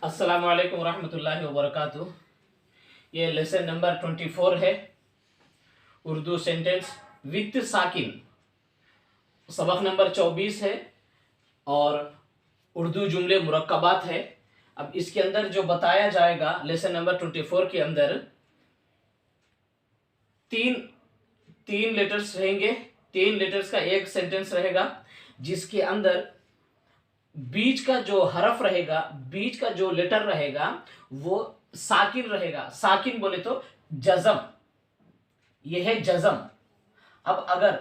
अस्सलाम वालेकुम रहमतुल्लाहि व बरकातुहू। ये लेसन नंबर 24 है, उर्दू सेंटेंस विद साकिन। सबक नंबर 24 है और उर्दू जुमले मुरक्कबात है। अब इसके अंदर जो बताया जाएगा लेसन नंबर 24 के अंदर तीन लेटर्स रहेंगे। 3 लेटर्स का एक सेंटेंस रहेगा जिसके अंदर बीच का जो हरफ रहेगा, बीच का जो लेटर रहेगा वो साकिन रहेगा। साकिन बोले तो जज़म, ये है जज़म। अब अगर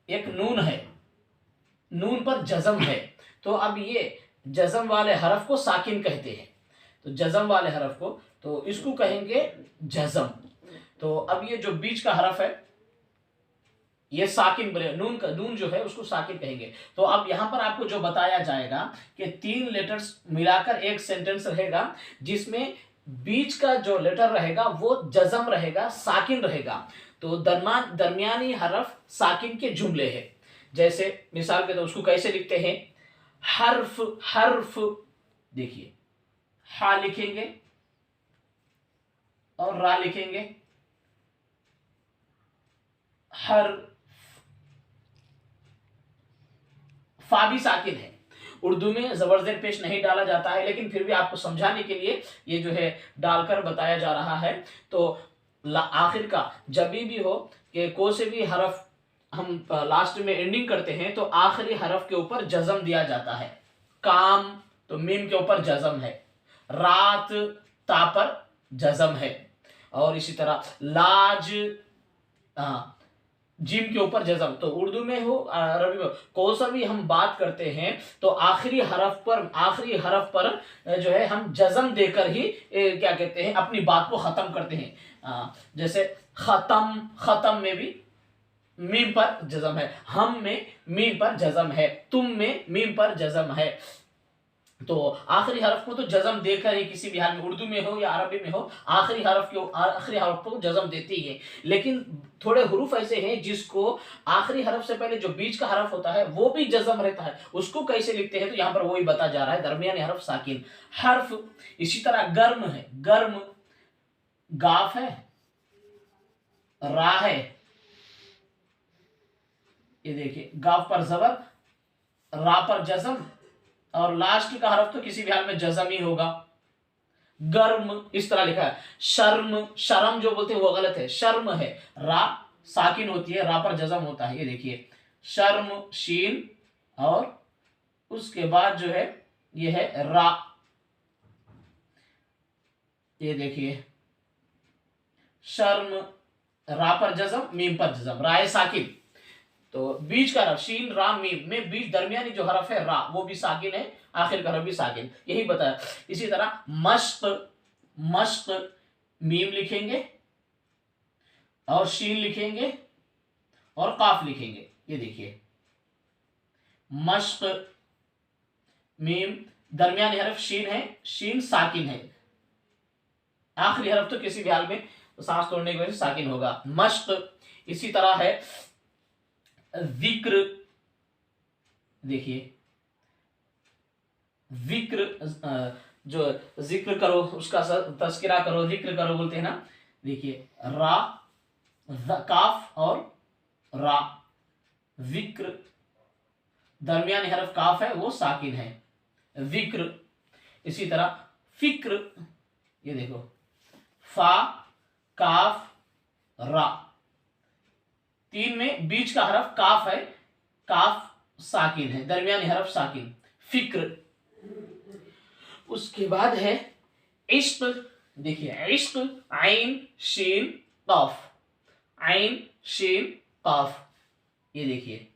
एक नून है, नून पर जज़म है, तो अब ये जज़म वाले हरफ को साकिन कहते हैं। तो जज़म वाले हरफ को तो इसको कहेंगे जज़म। तो अब ये जो बीच का हरफ है ये साकिन बोले, नून जो है उसको साकिन कहेंगे। तो अब यहां पर आपको जो बताया जाएगा कि 3 लेटर्स मिलाकर एक सेंटेंस रहेगा जिसमें बीच का जो लेटर रहेगा वो जज़म रहेगा, साकिन रहेगा। तो दरमियानी हरफ साकिन के जुमले हैं। जैसे मिसाल के तो उसको कैसे लिखते हैं, हर्फ देखिए, हा लिखेंगे और रा लिखेंगे, फा भी साकिन है। उर्दू में जबरजेर पेश नहीं डाला जाता है, लेकिन फिर भी आपको समझाने के लिए ये जो है डालकर बताया जा रहा है। तो आखिर का जब भी हो कि कोई से भी हरफ हम लास्ट में एंडिंग करते हैं तो आखिरी हरफ के ऊपर जज़म दिया जाता है। काम तो मीम के ऊपर जज़म है, रात ता पर जज़म है, और इसी तरह लाज जिम के ऊपर जज़म। तो उर्दू में हो अरबी में कोई सा भी हम बात करते हैं तो आखिरी हरफ पर जो है हम जज़म देकर ही क्या कहते हैं अपनी बात को ख़त्म करते हैं। जैसे ख़त्म में भी मीम पर जज़म है, हम में मीम पर जज़म है, तुम में मीम पर जज़म है। तो आखिरी हरफ को तो जज़म देकर ही किसी भी हाल में, उर्दू में हो या अरबी में हो, आखिरी हरफ को जज़म देती है। लेकिन थोड़े हुरूफ ऐसे हैं जिसको आखिरी हरफ से पहले जो बीच का हरफ होता है वो भी जज़म रहता है। उसको कैसे लिखते हैं तो यहाँ पर वही बता जा रहा है, दरमियानी हरफ साकिन हर्फ। इसी तरह गर्म है, गर्म गाफ है, रा है, ये देखिए गाफ पर ज़बर, रा पर जज़म, और लास्ट का हरफ तो किसी भी हाल में जज़म ही होगा। गर्म इस तरह लिखा है। शर्म जो बोलते हैं वो गलत है, शर्म है, रा साकिन होती है, रा पर जज़म होता है। ये देखिए शर्म शीन, और उसके बाद जो है ये है रा, ये देखिए शर्म, रा पर जज़म, मीम पर जज़म, राय साकिन। तो बीच का हरफ शीन रा मीम में बीच दरमियानी जो हरफ है रा वो भी साकिन है, आखिर का हरफ भी साकिन, यही बताया। इसी तरह मश्क मीम लिखेंगे और शीन लिखेंगे और काफ लिखेंगे। ये देखिए मश्क मीम, दरमियानी हरफ शीन है, शीन साकिन है, आखिरी हरफ तो किसी भी हाल में सांस तोड़ने की वजह से साकिन होगा, मश्क। इसी तरह है जिक्र, देखिए जिक्र, जो जिक्र करो उसका तस्करा करो, जिक्र करो बोलते हैं ना। देखिए रा काफ और रा, जिक्र दरमियानी हरफ काफ है वो साकिन है, जिक्र। इसी तरह फिक्र, ये देखो फा काफ रा, 3 में बीच का हरफ काफ है, काफ साकिन है, दरमियानी हरफ साकिन, फिक्र। उसके बाद है इश्क, देखिए इश्क आइन शीन काफ, आइन शीन काफ, ये देखिए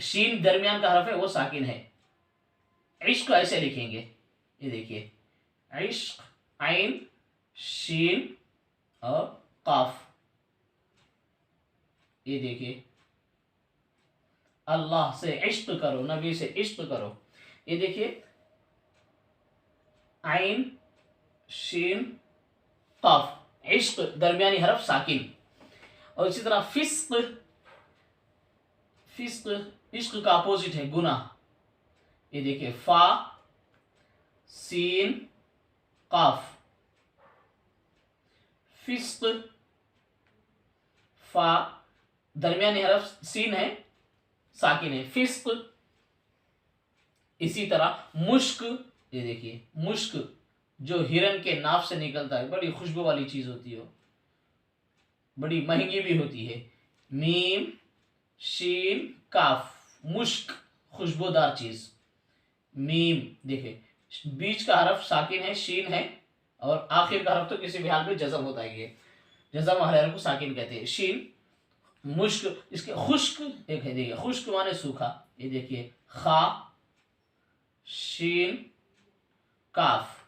शीन दरमियान का हरफ है वो साकिन है। इश्क ऐसे लिखेंगे, ये देखिए इश्क आइन शीन और काफ, ये देखिए अल्लाह से इश्क करो, नबी से इश्क करो, ये देखिए आइन शीन काफ, इश्क दरमियानी हरफ साकिन। और इसी तरह फिस्क इश्क का अपोजिट है गुनाह, ये देखिए फा सीन काफ, फिस्क फा, दरमियानी हरफ सीन है, साकिन है, फिस्क। इसी तरह मुश्क, ये देखिए मुश्क जो हिरन के नाफ से निकलता है, बड़ी खुशबू वाली चीज होती है, बड़ी महंगी भी होती है। मीम शीन काफ, मुश्क खुशबूदार चीज। मीम देखिए बीच का हरफ साकिन है, शीन है, और आखिर का हरफ तो किसी भी हाल में जज़म होता है, ये जज़म वाले हरफ को साकिन कहते हैं। शीन मुश्क, इसके खुश्क एक है, देखिए खुश्क माने सूखा, ये देखिए खा शीन काफ,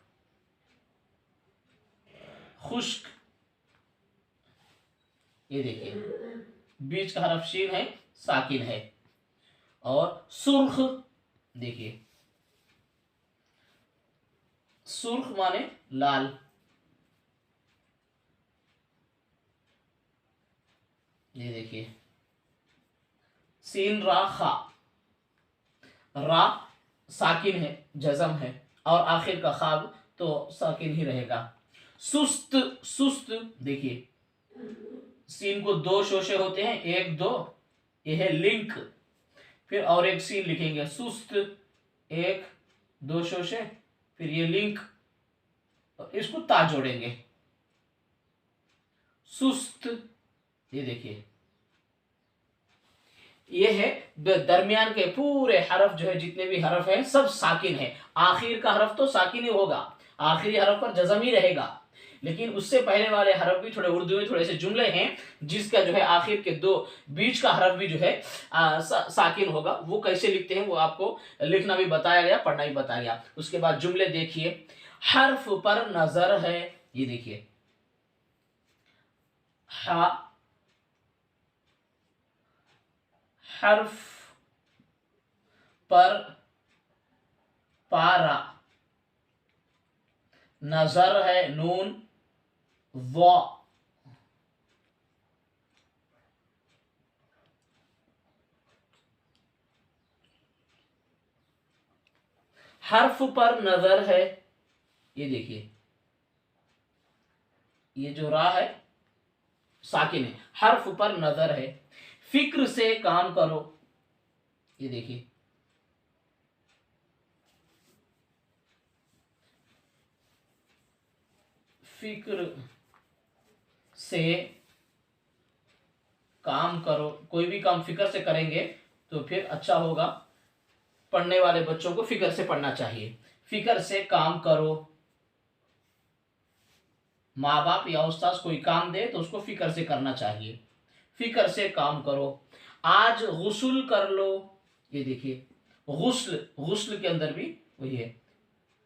खुश्क, ये देखिए बीच का हरफ शीन है, साकिन है। और सुर्ख, देखिए सुर्ख माने लाल, ये देखिए सीन रा खा, रा साकिन है, जज़म है, और आखिर का खाब तो साकिन ही रहेगा। सुस्त, सुस्त देखिए सीन को दो शोशे होते हैं, एक दो, ये है लिंक, फिर और एक सीन लिखेंगे, सुस्त एक दो शोशे, फिर ये लिंक, इसको ता जोड़ेंगे, सुस्त। ये देखिए ये है दरमियान के पूरे हरफ जो है, जितने भी हरफ हैं सब साकिन है। आखिर का हरफ तो साकिन ही होगा, आखिरी हरफ पर जज़म ही रहेगा, लेकिन उससे पहले वाले हरफ भी थोड़े उर्दू में थोड़े से जुमले हैं जिसका जो है आखिर के दो बीच का हरफ भी जो है साकिन होगा। वो कैसे लिखते हैं वो आपको लिखना भी बताया गया, पढ़ना भी बताया गया। उसके बाद जुमले देखिए, हर्फ पर नजर है, ये देखिए हर्फ पर पारा, नजर है नून व, हर्फ पर नजर है, ये देखिए ये जो रा है साकिन है, हर्फ पर नजर है। फिक्र से काम करो, ये देखिए फिक्र से काम करो, कोई भी काम फिक्र से करेंगे तो फिर अच्छा होगा। पढ़ने वाले बच्चों को फिक्र से पढ़ना चाहिए। फिक्र से काम करो, माँ बाप या उस्ताद कोई काम दे तो उसको फिक्र से करना चाहिए। फिक्र से काम करो। आज गुस्ल कर लो, ये देखिए गुस्ल, गुस्ल के अंदर भी वही है,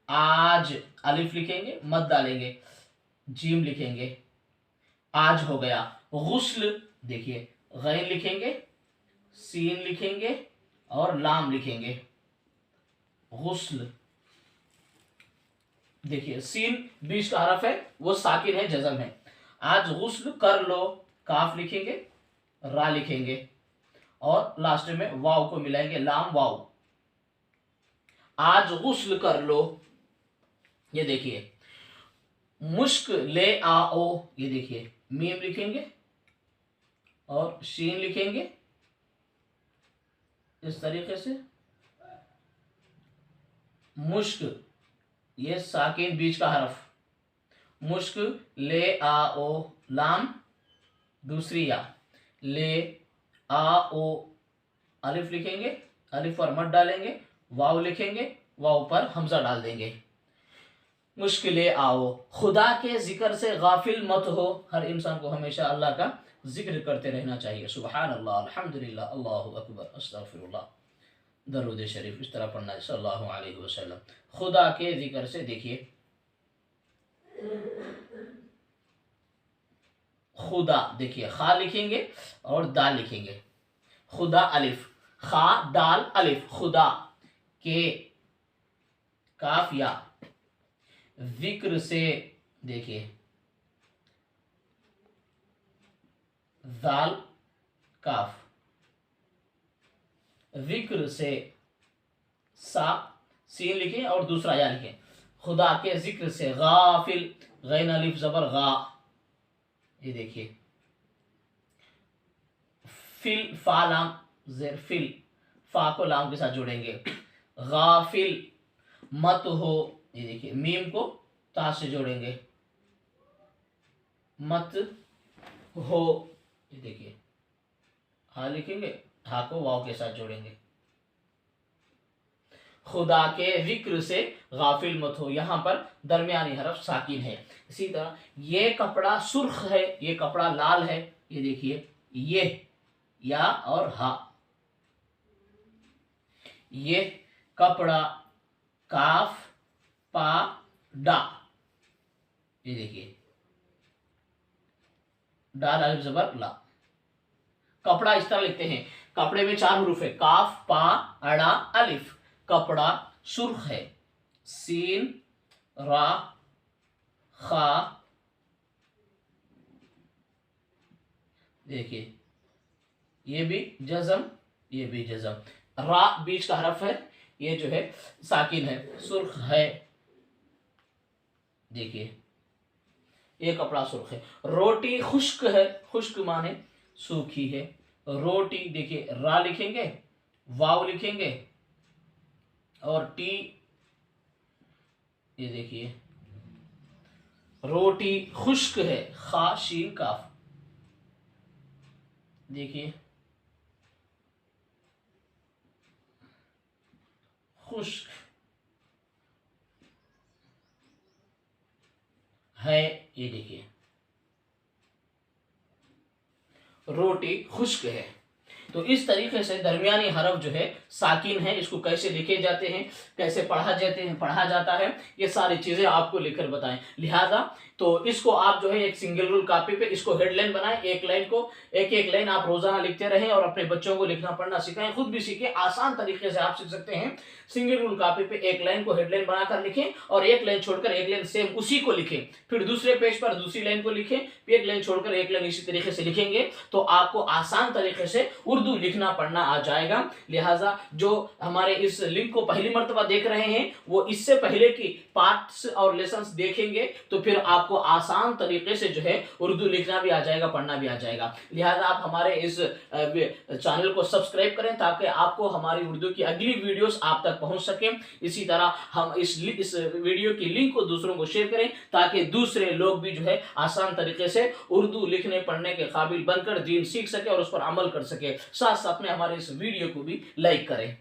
आज अलिफ लिखेंगे, मत डालेंगे, जीम लिखेंगे, आज हो गया। गुस्ल देखिए गैन लिखेंगे, सीन लिखेंगे और लाम लिखेंगे, गुस्ल। देखिए सीन बीच का हरफ है, वो साकिन है, जज़म है। आज गुस्ल कर लो, काफ लिखेंगे, रा लिखेंगे और लास्ट में वाव को मिलाएंगे, लाम वाव। आज गुस्ल कर लो, ये देखिए मुश्क ले आओ, ये देखिए मीम लिखेंगे और शीन लिखेंगे इस तरीके से, मुश्क ये साकिन बीच का हरफ, मुश्क ले आओ, लाम दूसरी या, ले आओ अलिफ लिखेंगे, अलिफ पर मत डालेंगे, वाव लिखेंगे, वाव पर हमजा डाल देंगे, मुश्किलें आओ। खुदा के जिक्र से गाफिल मत हो, हर इंसान को हमेशा अल्लाह का जिक्र करते रहना चाहिए। सुबहान अल्लाह, अल्हम्दुलिल्लाह, अल्लाहु अकबर, अस्तगफिरुल्लाह, दरूद शरीफ इस तरह पढ़ना है सल्लल्लाहु अलैहि वसल्लम। खुदा के जिक्र से देखिए खुदा, देखिए खा लिखेंगे और दाल लिखेंगे, खुदा अलिफ, खा दाल अलिफ, खुदा के काफ या, जिक्र से देखिए दाल काफ, जिक्र से सा, सीन लिखें और दूसरा या लिखें, खुदा के जिक्र से, गाफिल, गैन अलिफ ज़बर गा, ये देखिए, फिल, फा लाम जेर, फिल, फा को लाम के साथ जोड़ेंगे, गाफिल, मत हो, ये देखिए, मीम को ता से जोड़ेंगे, मत हो, ये देखिए, हा लिखेंगे, हा को वाव के साथ जोड़ेंगे, खुदा के जिक्र से गाफिल मत हो, यहाँ पर दरमियानी हरफ साकिन है। इसी तरह ये कपड़ा सुर्ख है, ये कपड़ा लाल है, ये देखिए, ये या और हा, ये कपड़ा, काफ, पा, डा, ये देखिए, डाल अलिफ ज़बर ला। कपड़ा इस तरह लिखते हैं, कपड़े में 4 हरूफ है, काफ, पा, अड़ा, अलिफ। कपड़ा सुर्ख है, सीन, रा, खा, देखिए, ये भी जज़म, ये भी जज़म, रा बीच का हरफ है, ये जो है साकिन है, सुर्ख है, देखिए, ये कपड़ा सुर्ख है। रोटी खुश्क है, खुश्क माने सूखी है, रोटी, देखिए, रा लिखेंगे, वाव लिखेंगे और टी, ये देखिए, रोटी खुश्क है, खा शीन काफ, देखिए, खुश्क है, ये देखिए, रोटी खुश्क है। तो इस तरीके से दरमियानी हरफ जो है साकिन है, इसको कैसे लिखे जाते हैं, कैसे पढ़ा जाता है, ये सारी चीजें आपको लिखकर बताएं। लिहाजा तो इसको आप जो है एक सिंगल रूल कॉपी पे इसको हेडलाइन बनाएं, एक लाइन को एक लाइन आप रोजाना लिखते रहें और अपने बच्चों को लिखना पढ़ना सिखाएं, खुद भी सीखें। आसान तरीके से आप सीख सकते हैं। सिंगल रूल कॉपी पे एक लाइन को हेडलाइन बनाकर लिखें और एक लाइन छोड़कर एक लाइन सेम उसी को लिखें, फिर दूसरे पेज पर दूसरी लाइन को लिखें, फिर एक लाइन छोड़कर एक लाइन इसी तरीके से लिखेंगे तो आपको आसान तरीके से उर्दू लिखना पढ़ना आ जाएगा। लिहाजा जो हमारे इस लिंक को पहली मर्तबा देख रहे हैं वो इससे पहले की पार्ट्स और लेसन्स देखेंगे तो फिर आपको आसान तरीके से जो है उर्दू लिखना भी आ जाएगा, पढ़ना भी आ जाएगा। लिहाजा आप हमारे इस चैनल को सब्सक्राइब करें ताकि आपको हमारी उर्दू की अगली वीडियोस आप तक पहुंच सके। इसी तरह हम इस वीडियो की लिंक को दूसरों को शेयर करें ताकि दूसरे लोग भी जो है आसान तरीके से उर्दू लिखने पढ़ने के काबिल बनकर दीन सीख सके और उस पर अमल कर सके। साथ साथ में हमारे इस वीडियो को भी लाइक करें।